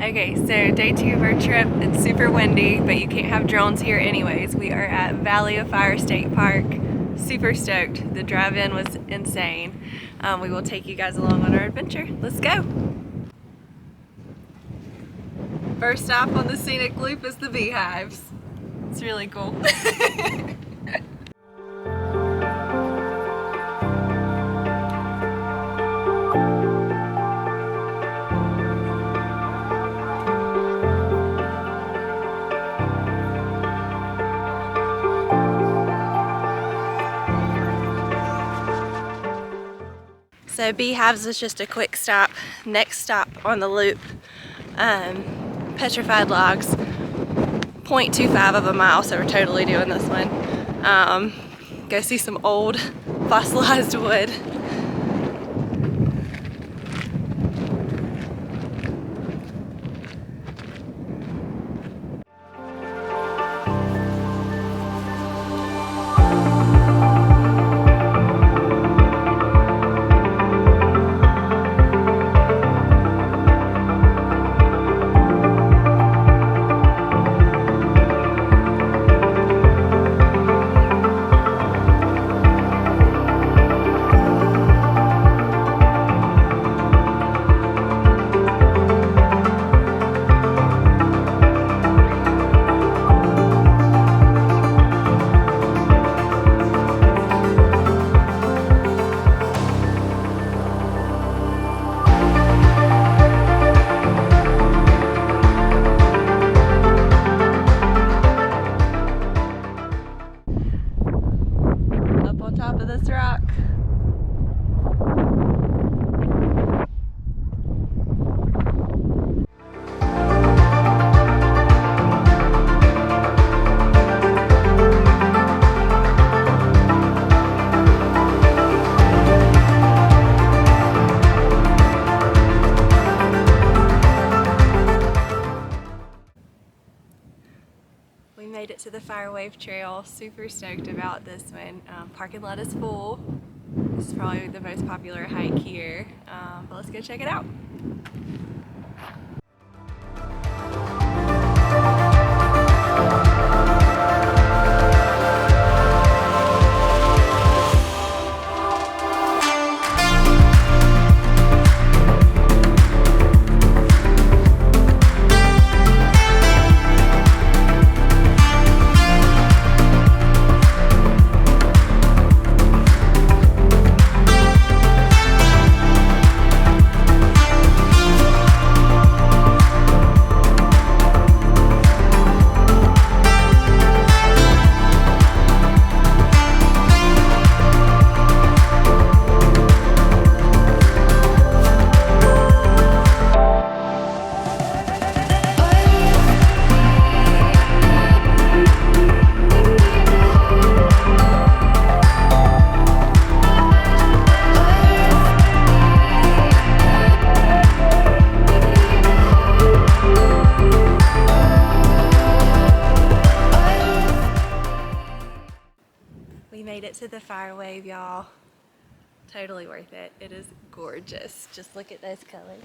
Okay, so day 2 of our trip. It's super windy, but you can't have drones here anyways. We are at Valley of Fire State Park. Super stoked. The drive-in was insane. We will take you guys along on our adventure. Let's go. First stop on the scenic loop is the beehives. It's really cool. So Beehives is just a quick stop. Next stop on the loop, Petrified Logs, 0.25 of a mile, so we're totally doing this one. Go see some old fossilized wood. Up on top of this rock. We made it to the Fire Wave Trail. Super stoked about this one. Parking lot is full. This is probably the most popular hike here, but let's go check it out. We made it to the Fire Wave, y'all. Totally worth it. It is gorgeous. Just look at those colors.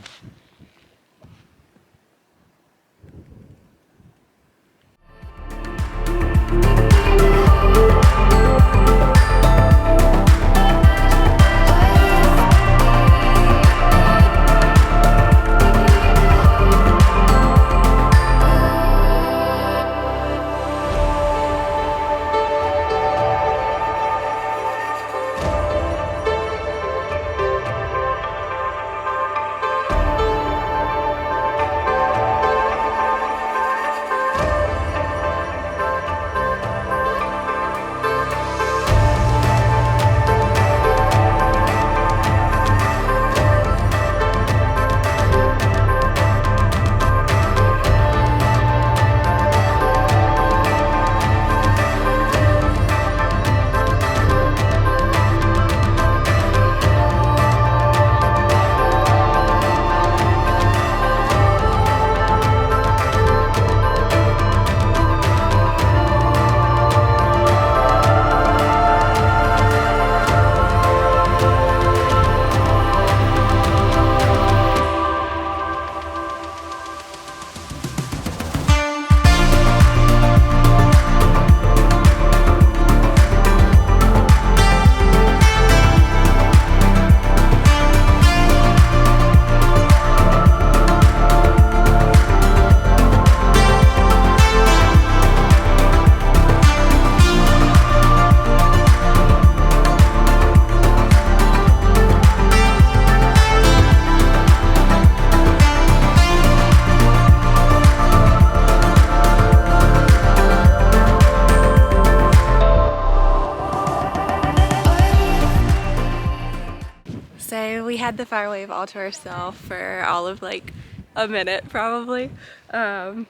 So we had the fire wave all to ourselves for all of like a minute probably. But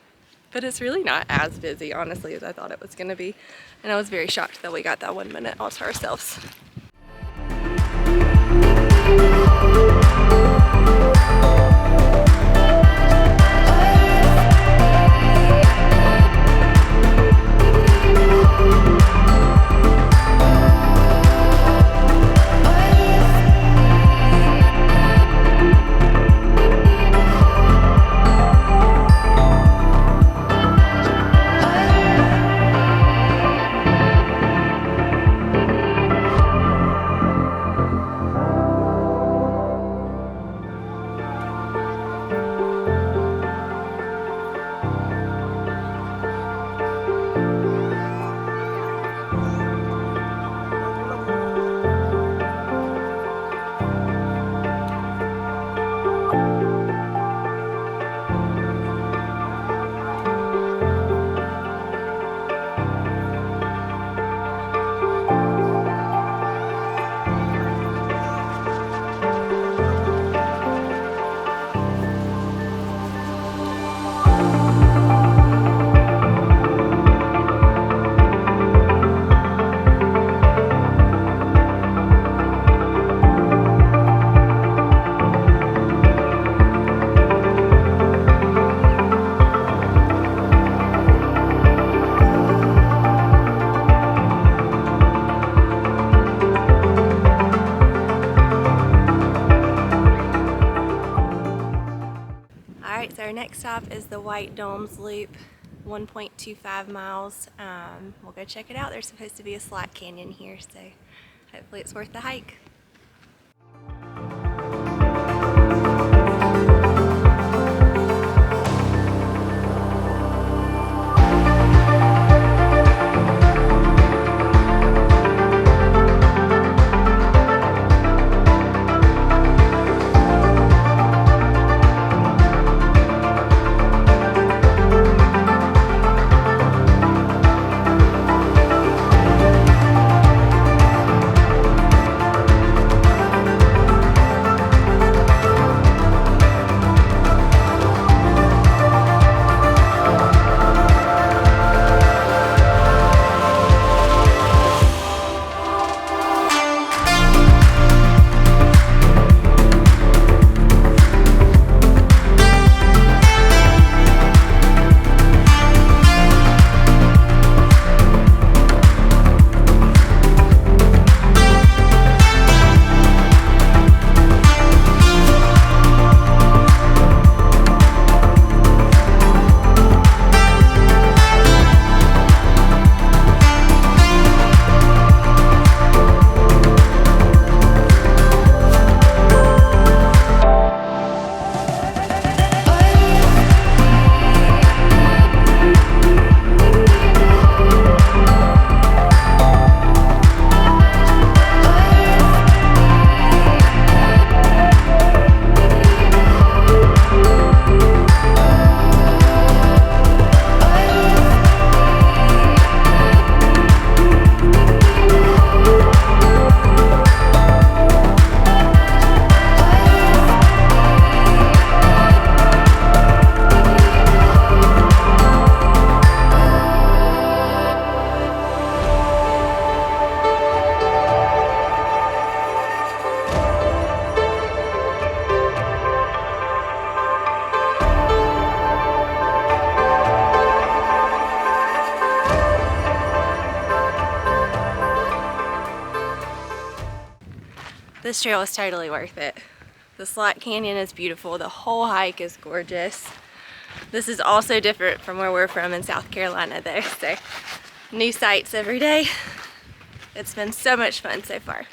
it's really not as busy, honestly, as I thought it was gonna be. And I was very shocked that we got that 1 minute all to ourselves. Alright, so our next stop is the White Domes Loop, 1.25 miles. We'll go check it out. There's supposed to be a slot canyon here, so hopefully it's worth the hike. This trail is totally worth it. The Slot Canyon is beautiful. The whole hike is gorgeous. This is also different from where we're from in South Carolina though, so new sights every day. It's been so much fun so far.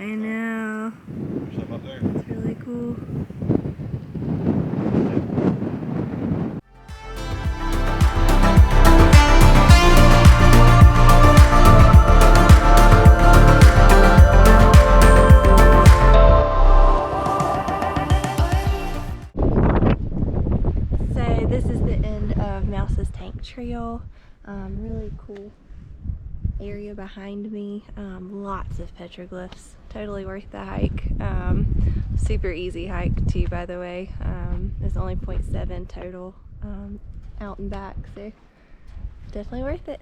I know. There's some up there. It's really cool. So this is the end of Mouse's Tank Trail. Really cool area behind me. Lots of petroglyphs. Totally worth the hike. Super easy hike too, by the way. It's only 0.7 total out and back, so definitely worth it.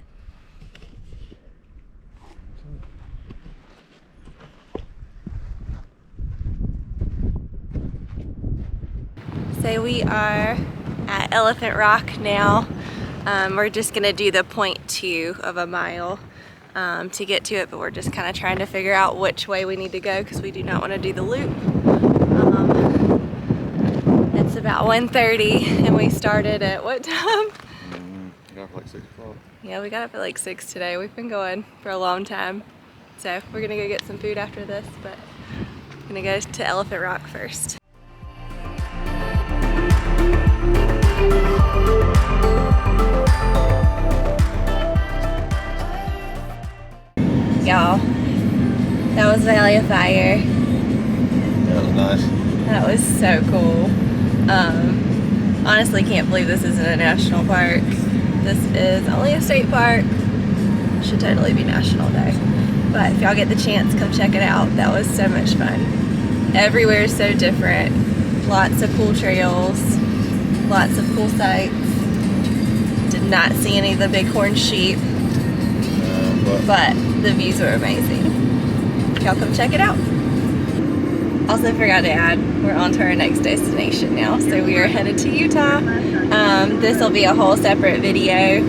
So we are at Elephant Rock now. We're just gonna do the 0.2 of a mile to get to it, but we're just kind of trying to figure out which way we need to go because we do not want to do the loop. It's about 1:30 and we started at what time? Got up like 6 o'clock. Yeah, we got up at like 6 today. We've been going for a long time. So we're gonna go get some food after this, but I'm gonna go to Elephant Rock first. Y'all, that was Valley of Fire. That was nice. That was so cool. Honestly can't believe this isn't a national park. This is only a state park. Should totally be national though. But if y'all get the chance, come check it out. That was so much fun. Everywhere is so different. Lots of cool trails. Lots of cool sights. Did not see any of the bighorn sheep. But the views are amazing. Y'all come check it out. Also forgot to add, we're on to our next destination now. So we are headed to Utah. This will be a whole separate video.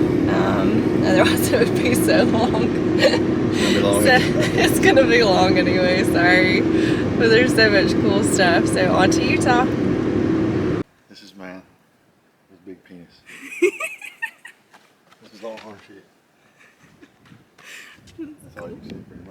Otherwise it would be so long. It's gonna be long anyway, sorry. But there's so much cool stuff. So on to Utah. This is man. His big penis. This is all horn shit. That's all you can see pretty much.